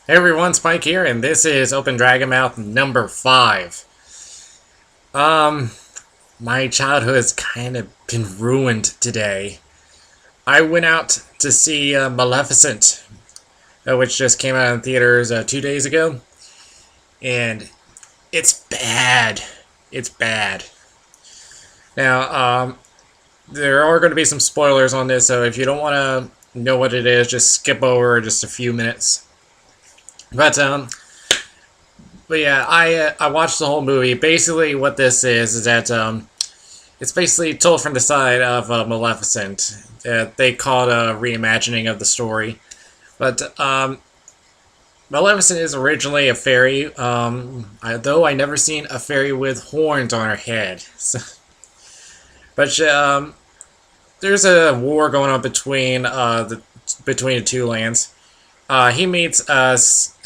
Hey everyone, Spike here, and this is Open Dragon Mouth number 5. Um, my childhood has kind of been ruined today. I went out to see Maleficent, which just came out in theaters 2 days ago, and it's bad. It's bad. Now, there are going to be some spoilers on this, so if you don't want to know what it is, just skip over just a few minutes. But yeah, I watched the whole movie. Basically, what this is that it's basically told from the side of Maleficent. They call it a reimagining of the story, but Maleficent is originally a fairy. Though I never seen a fairy with horns on her head. So, but there's a war going on between the two lands. He meets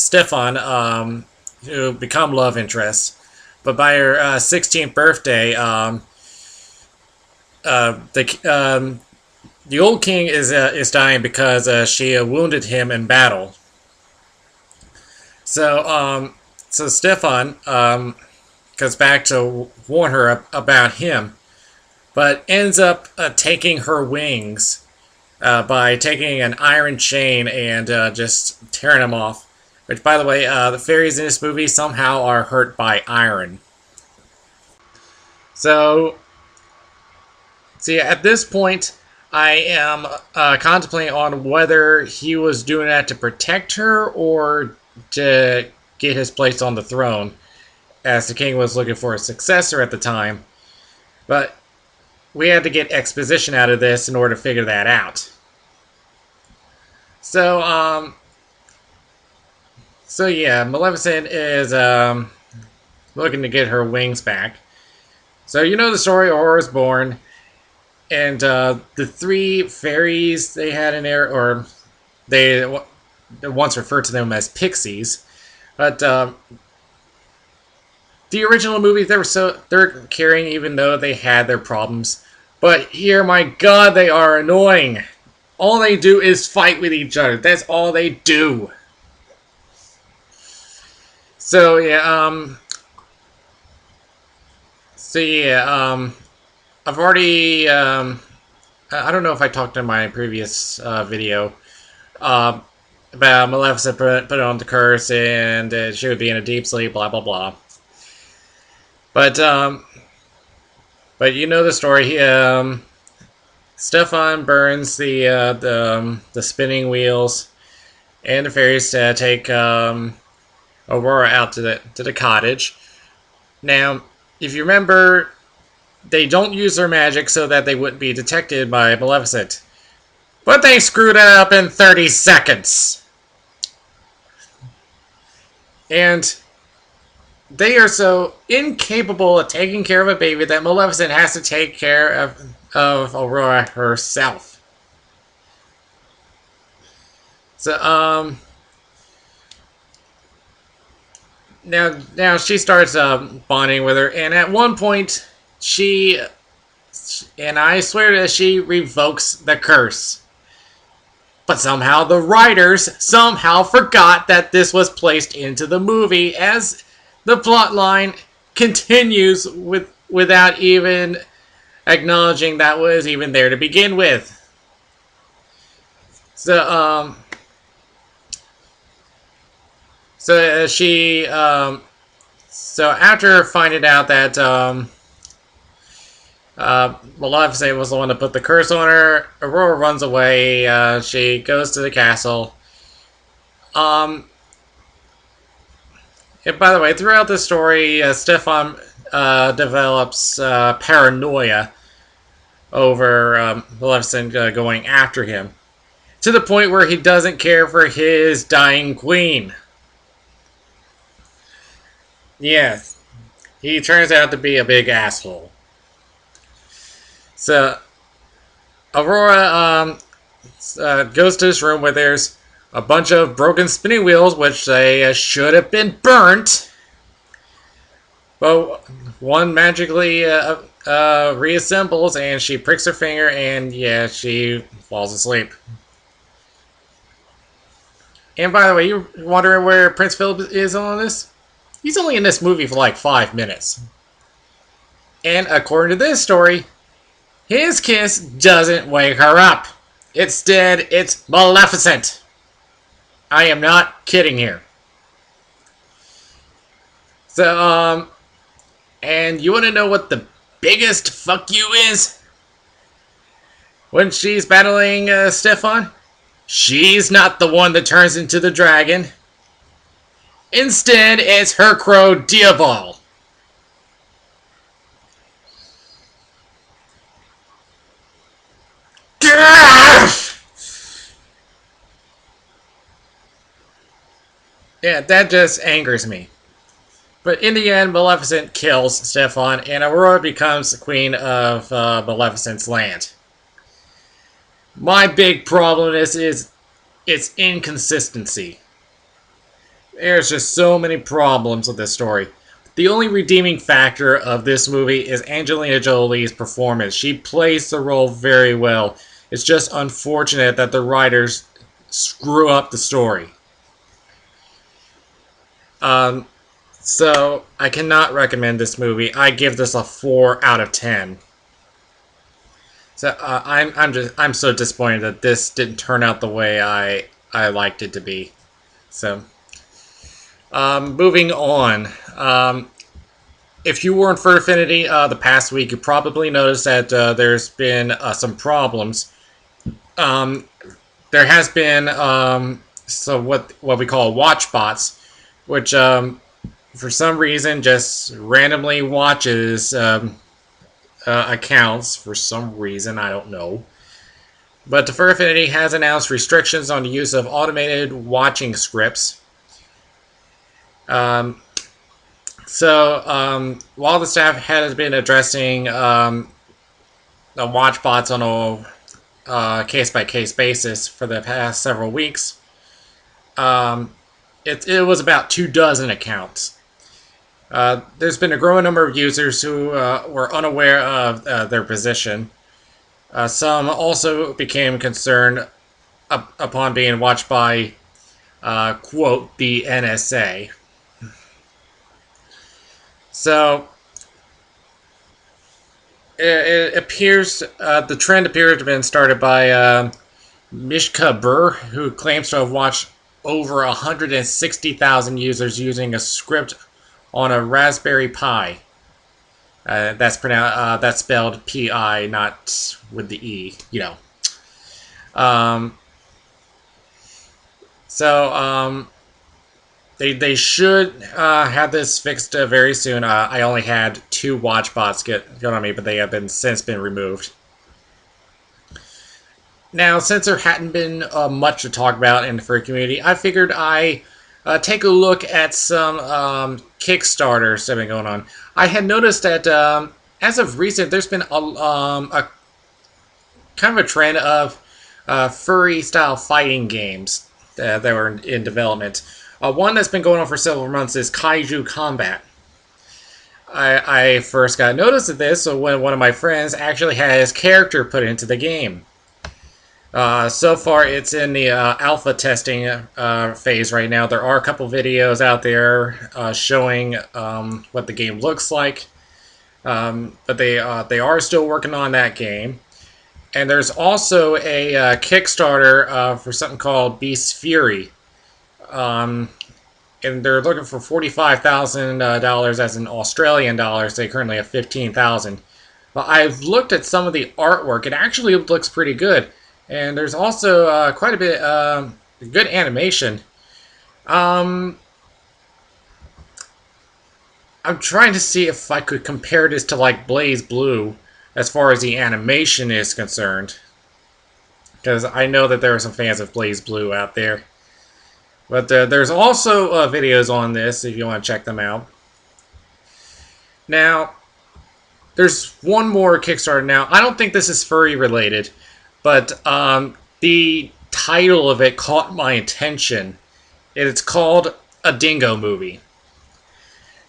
Stefan, who become love interests. But by her 16th birthday, the old king is dying because she wounded him in battle. So Stefan goes back to warn her about him, but ends up taking her wings by taking an iron chain and just tearing them off. Which, by the way, the fairies in this movie somehow are hurt by iron. So, see, at this point, I am contemplating on whether he was doing that to protect her or to get his place on the throne, as the king was looking for a successor at the time. But we had to get exposition out of this in order to figure that out. So yeah, Maleficent is looking to get her wings back. So you know the story. Aurora's born, and the three fairies they had in there, or they once referred to them as pixies, but the original movies they're caring even though they had their problems. But here, my God, they are annoying. All they do is fight with each other. That's all they do. So yeah, I've already I don't know if I talked in my previous video uh, about Maleficent put on the curse and she would be in a deep sleep, blah blah blah. But but you know the story. Stefan burns the spinning wheels, and the fairies take Aurora out to the cottage. Now, if you remember, they don't use their magic so that they wouldn't be detected by Maleficent. But they screwed it up in 30 seconds. And they are so incapable of taking care of a baby that Maleficent has to take care of Aurora herself. So, now she starts bonding with her, and at one point, and I swear that she revokes the curse. But somehow the writers somehow forgot that this was placed into the movie, as the plot line continues without even acknowledging that was even there to begin with. So she so after finding out that Maleficent was the one to put the curse on her, Aurora runs away. She goes to the castle. And by the way, throughout the story, Stefan develops paranoia over Maleficent going after him, to the point where he doesn't care for his dying queen. Yes, he turns out to be a big asshole. So Aurora goes to this room where there's a bunch of broken spinning wheels, which they should have been burnt. But one magically reassembles, and she pricks her finger, and yeah, she falls asleep. And by the way, you're wondering where Prince Philip is on this? He's only in this movie for like 5 minutes. And according to this story, his kiss doesn't wake her up. Instead, it's Maleficent. I am not kidding here. So, and you want to know what the biggest fuck you is? When she's battling Stefan, she's not the one that turns into the dragon. Instead, it's her crow Diabol. Yeah, that just angers me. But in the end, Maleficent kills Stefan, and Aurora becomes the queen of Maleficent's land. My big problem is its inconsistency. There's just so many problems with this story. The only redeeming factor of this movie is Angelina Jolie's performance. She plays the role very well. It's just unfortunate that the writers screw up the story. So I cannot recommend this movie. I give this a 4 out of 10. So I'm so disappointed that this didn't turn out the way I liked it to be. So moving on. If you were in Furaffinity the past week, you probably noticed that there's been some problems. There has been so what we call watchbots, which for some reason just randomly watches accounts for some reason, I don't know. But the Furaffinity has announced restrictions on the use of automated watching scripts. While the staff has been addressing the watchbots on a case-by-case basis for the past several weeks, it was about 24 accounts. There's been a growing number of users who were unaware of their position. Some also became concerned upon being watched by, quote, the NSA. So, it appears, the trend appears to have been started by Mishka Burr, who claims to have watched over 160,000 users using a script on a Raspberry Pi. That's spelled P-I, not with the E, you know. They should have this fixed very soon. I only had 2 watchbots get on me, but they have since been removed. Now, since there hadn't been much to talk about in the furry community, I figured I take a look at some Kickstarters that have been going on. I had noticed that as of recent, there's been a kind of a trend of furry-style fighting games that were in development. One that's been going on for several months is Kaiju Combat. I first got notice of this when one of my friends actually had his character put into the game. So far, it's in the alpha testing phase right now. There are a couple videos out there showing what the game looks like, but they are still working on that game. And there's also a Kickstarter for something called Beast Fury, and they're looking for $45,000 as in Australian dollars. They currently have 15,000. But I've looked at some of the artwork. It actually looks pretty good. And there's also quite a bit good animation. I'm trying to see if I could compare this to like Blaze Blue as far as the animation is concerned. Because I know that there are some fans of Blaze Blue out there. But there's also videos on this if you want to check them out. Now, there's one more Kickstarter now. I don't think this is furry related. But the title of it caught my attention. It's called A Dingo Movie.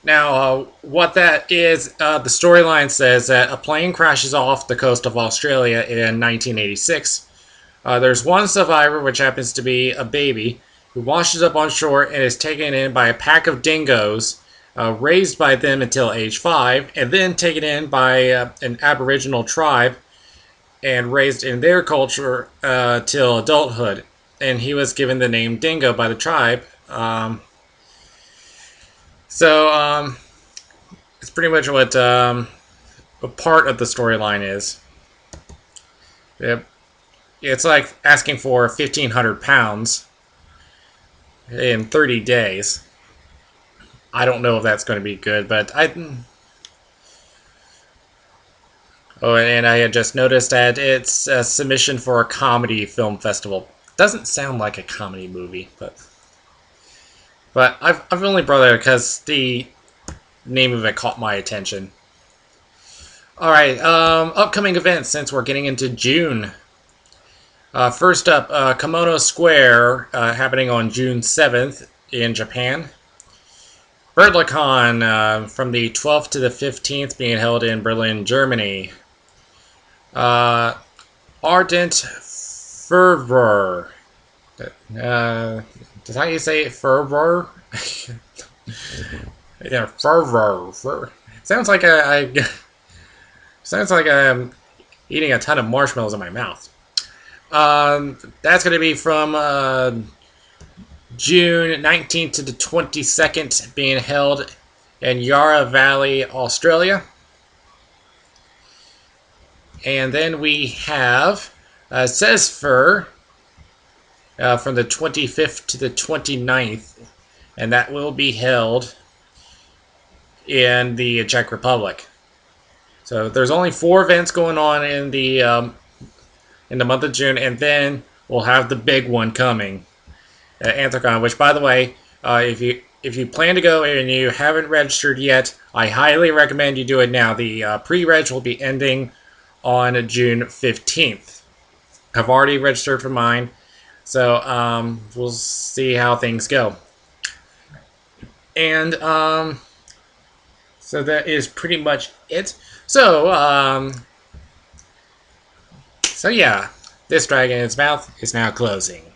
Now, what that is, the storyline says that a plane crashes off the coast of Australia in 1986. There's one survivor, which happens to be a baby, who washes up on shore and is taken in by a pack of dingoes, raised by them until age 5, and then taken in by an Aboriginal tribe and raised in their culture till adulthood. And he was given the name Dingo by the tribe. So it's pretty much what a part of the storyline is. Yep. It's like asking for 1,500 pounds in 30 days. I don't know if that's going to be good, but I. Oh, and I had just noticed that it's a submission for a comedy film festival. Doesn't sound like a comedy movie, but I've only brought it because the name of it caught my attention. All right, upcoming events since we're getting into June. First up, Kimono Square happening on June 7th in Japan. BirdlaCon from the 12th to the 15th being held in Berlin, Germany. Ardent Fervor. Does how you say it? Fervor? Yeah, fervor. Sounds like sounds like I'm eating a ton of marshmallows in my mouth. That's going to be from June 19th to the 22nd, being held in Yarra Valley, Australia. And then we have Cesfur from the 25th to the 29th, and that will be held in the Czech Republic. So there's only 4 events going on in the month of June, and then we'll have the big one coming, Anthrocon. Which, by the way, if you plan to go and you haven't registered yet, I highly recommend you do it now. The pre-reg will be ending on June 15th. I've already registered for mine, so we'll see how things go. And so that is pretty much it. So yeah, this dragon in its mouth is now closing.